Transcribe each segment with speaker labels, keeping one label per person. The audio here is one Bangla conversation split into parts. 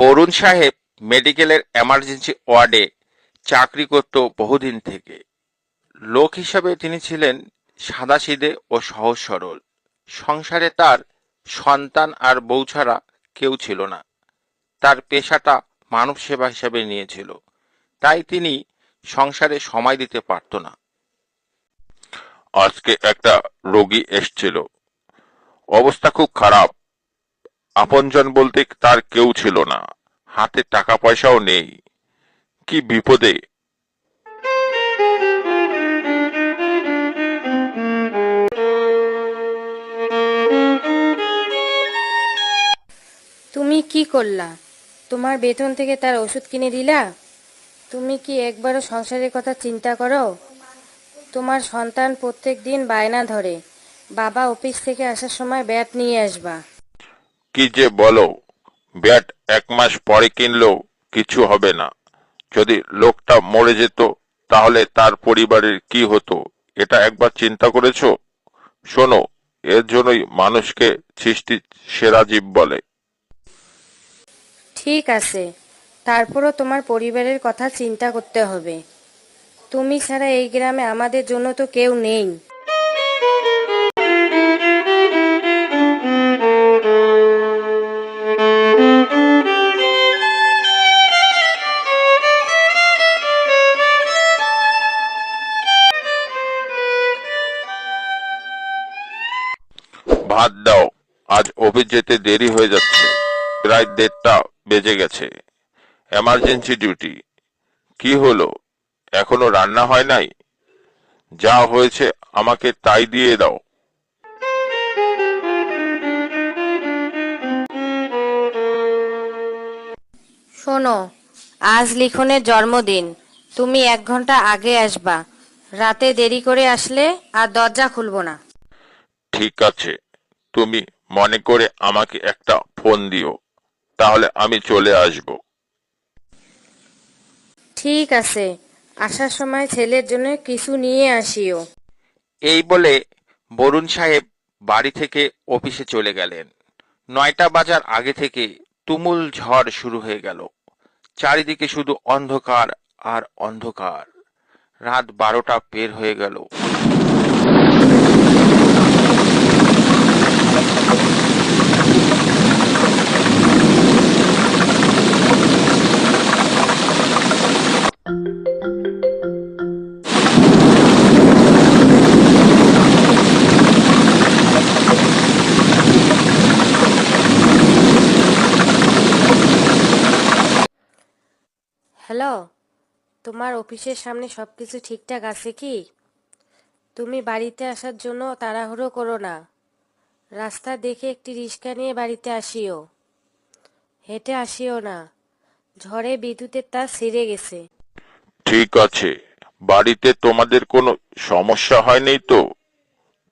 Speaker 1: বরুণ সাহেব মেডিকেলের এমার্জেন্সি ওয়ার্ডে চাকরি করত বহুদিন থেকে। লোক হিসাবে তিনি ছিলেন সাদাসিধে ও সহজ সরল। সংসারে তার সন্তান আর বউ ছাড়া কেউ ছিল না। তার পেশাটা মানব সেবা হিসাবে নিয়েছিল, তাই তিনি সংসারে সময় দিতে পারত না। আজকে একটা রোগী এসছিল, অবস্থা খুব খারাপ। আপনজন বলতে তার কেউ ছিল না, হাতে টাকা পয়সাও নেই। কি বিপদে!
Speaker 2: তুমি কি করলা? তোমার বেতন থেকে তার ওষুধ কিনে দিলা? তুমি কি একবারও সংসারের কথা চিন্তা করো? তোমার সন্তান প্রত্যেক দিন বায়না ধরে, বাবা অফিস থেকে আসার সময় ব্যাট নিয়ে আসবা।
Speaker 1: কি যে বলো! ব্যাট 1 মাস পরে কিনলেও কিছু হবে না। যদি লোকটা মরে যেত তাহলে তার পরিবারের কি হতো, এটা একবার চিন্তা করেছো? শোনো, এর জন্যই মানুষকে সৃষ্টির সেরা জীব বলে।
Speaker 2: ঠিক আছে, তারপরও তোমার পরিবারের কথা চিন্তা করতে হবে। তুমি ছাড়া এই গ্রামে আমাদের জন্য তো কেউ নেই।
Speaker 1: ভাত দাও, আজ অফিস যেতে দেরি হয়ে যাচ্ছে। প্রায় 1:30 বেজে গেছে। Emergency duty. কি হলো, এখনো রান্না হয় নাই? যা হয়েছে আমাকে তাই দিয়ে দাও।
Speaker 2: শোনো, আজ লিখনের জন্মদিন। তুমি 1 ঘন্টা আগে আসবা। রাতে দেরি করে আসলে আর দরজা খুলবো না।
Speaker 1: ঠিক আছে, তুমি মনে করে আমাকে একটা ফোন দিও, তাহলে আমি চলে আসব।
Speaker 2: ঠিক আছে, আসার সময় ছেলের জন্য কিছু নিয়ে আসিও। এই
Speaker 1: বলে বরুণ সাহেব বাড়ি থেকে অফিসে চলে গেলেন। 9টা বাজার আগে থেকে তুমুল ঝড় শুরু হয়ে গেল। চারিদিকে শুধু অন্ধকার আর অন্ধকার। রাত 12টা পের হয়ে গেল।
Speaker 2: হ্যালো, তোমার অফিসের সামনে সবকিছু ঠিকঠাক আছে কি? তুমি বাড়িতে আসার জন্য তাড়াহুড়ো করো না। রাস্তা দেখে একটি রিক্সা নিয়ে বাড়িতে আসিও। হেঁটে আসিও না, ঝড়ে বিদ্যুতের তার ছিঁড়ে গেছে।
Speaker 1: ঠিক আছে, বাড়িতে তোমাদের কোনো সমস্যা হয়নি তো?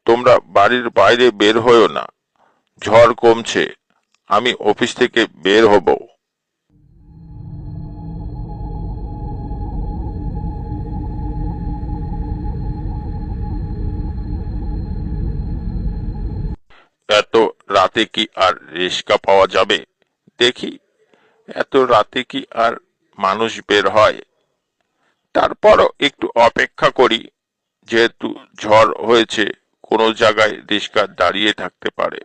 Speaker 1: তোমরা বাড়ির বাইরে বের হয়ো না। ঝড় কমছে, আমি অফিস থেকে বের হব। এত রাতে কি আর রিক্সা পাওয়া যাবে? দেখি, এত রাতে কি আর মানুষ বের হয়? তারপরও একটু অপেক্ষা করি। যেহেতু ঝড় হয়েছে, কোনো জায়গায় রিক্সা দাঁড়িয়ে থাকতে পারে।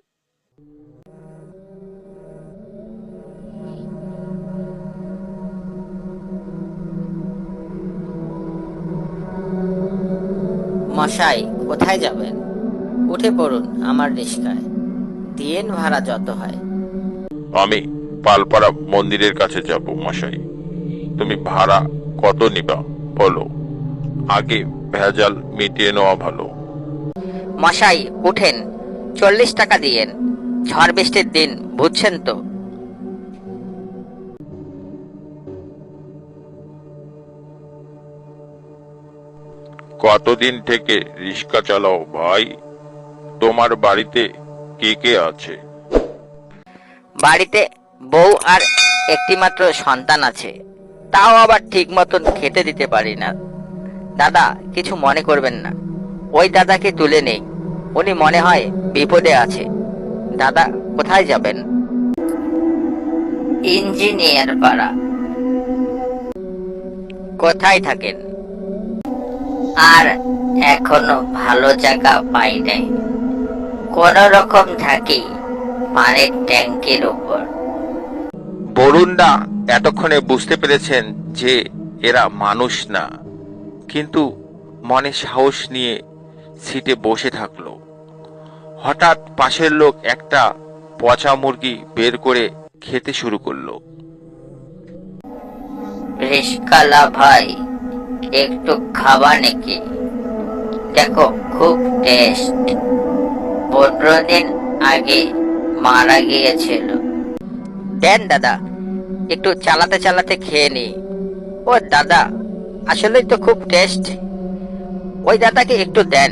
Speaker 3: মশাই, কোথায় যাবেন? উঠে পড়ুন আমার রিস্কায়, দিয়েন ভাড়া যত হয়।
Speaker 1: আমি পালপাড়া মন্দিরের কাছে যাব মশাই। তুমি ভাড়া কত নিবা বলো, আগে ভেজাল মিটিয়ে নেওয়া ভালো।
Speaker 3: মশাই উঠেন, 40 টাকা দিয়েন। ঝড় বৃষ্টির দিন, বুঝছেন তো।
Speaker 1: কতদিন থেকে রিক্সা চালাও ভাই? তোমার বাড়িতে কে কে আছে?
Speaker 3: বাড়িতে বউ আর একটি মাত্র সন্তান আছে, তাও আবার ঠিক মতন খেতে দিতে পারি না। দাদা, কিছু মনে করবেন না, ওই দাদাকে তুলে নেই। উনি মনে হয় বিপদে আছে। দাদা, কোথায় যাবেন? ইঞ্জিনিয়ার পাড়া। কোথায় থাকেন? আর এখনো ভালো জায়গা পাই নাই, কোন রকম থাকি পানির ট্যাঙ্কির উপর।
Speaker 1: বরুণদা এতক্ষণে বুঝতে পেরেছেন যে এরা মানুষ না, কিন্তু মনে সাহস নিয়ে সিটে বসে থাকলো। হঠাৎ পাশের লোক একটা পচা মুরগি বের করে খেতে শুরু করলো।
Speaker 3: রিস্কালা ভাই, একটু খাবা নাকি? দেখো খুব টেস্ট, 15 দিন আগে মারা গিয়েছিল। দেন দাদা, একটু চালাতে চালাতে খেয়ে নি। ও দাদা, আসলেই তো খুব টেস্ট। ওই দাদাকে একটু দেন।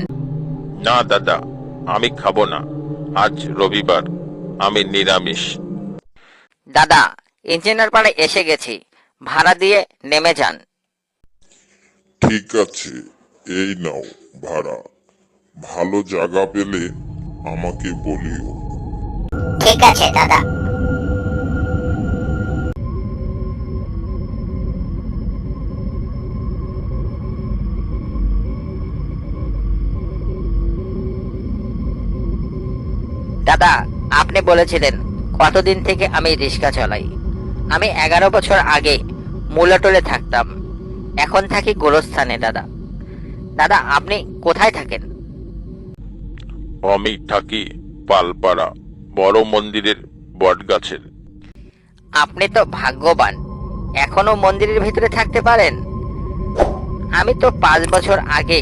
Speaker 1: না দাদা, আমি খাবো না, আজ রবিবার, আমি নিরামিষ।
Speaker 3: দাদা, ইঞ্জিনিয়ার পাড়ায় এসে গেছি, ভাড়া দিয়ে নেমে যান।
Speaker 4: ঠিক আছে, এই নাও ভাড়া। ভালো জায়গা পেলে আমাকে বলিও।
Speaker 3: ঠিক আছে দাদা। দাদা, আপনি বলেছিলেন কতদিন থেকে আমি রিক্সা চালাই। আমি 11 বছর আগে মূলাটোলে থাকতাম, এখন থাকি গোরস্থানে। দাদা, দাদা আপনি কোথায় থাকেন?
Speaker 1: আমি থাকি পালপাড়া, বড় মন্দিরের বটগাছের।
Speaker 3: আপনি তো ভাগ্যবান, এখনো মন্দিরের ভিতরে থাকতে পারেন। আমি তো 5 বছর আগে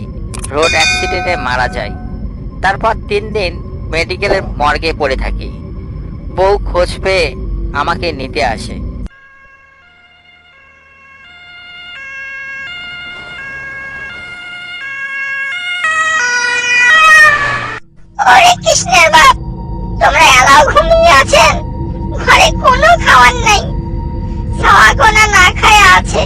Speaker 3: রোড অ্যাক্সিডেন্টে মারা যাই, তারপর 3 দিন মেডিকেলের মর্গে পড়ে থাকি। বউ খোঁজ পেয়ে আমাকে নিতে আসে।
Speaker 5: ওরে কৃষ্ণের বাপ, তোমরা এলাও ঘুমিয়ে আছেন? ঘরে কোনো খাবার নাই, খাওয়া গোনা না খায় আছে।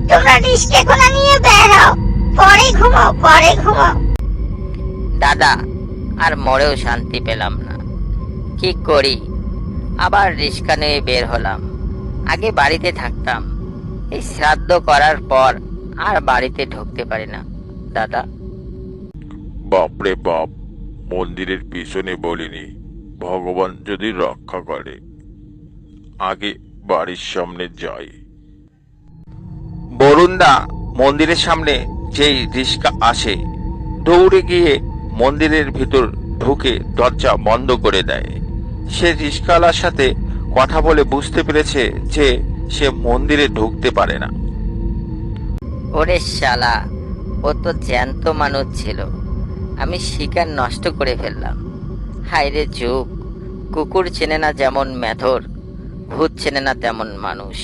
Speaker 5: তোমরা রিস্কে গোনা নিয়ে বের হও, পরে ঘুমাও, পরে ঘুমাও।
Speaker 3: দাদা, আর মরেও শান্তি পেলাম না, কি করি? আবার রিক্সা নিয়ে বের হলাম। আগে বাড়িতে থাকতাম, এই শ্রাদ্ধ করার পর আর বাড়িতে ঢুকতে পারি না। দাদা,
Speaker 1: বাপরে বাপ, মন্দিরের পিছনে বলিনি, ভগবান যদি রক্ষা করে। আগে বাড়ির সামনে যাই। বরুণদা মন্দিরের সামনে যেই রিস্কা আসে, দৌড়ে গিয়ে মন্দিরের ভিতর ঢুকে দরজা বন্ধ করে দেয়। সে রিস্কাওয়ালার সাথে কথা বলে বুঝতে পেরেছে যে সে মন্দিরে ঢুকতে পারে না।
Speaker 3: ওরে শালা, ও তো জ্যান্ত মানুষ ছিল, আমি শিকার নষ্ট করে ফেললাম। হায়রে যুগ, কুকুর চেনে না যেমন মেথর, ভূত চেনে না তেমন মানুষ।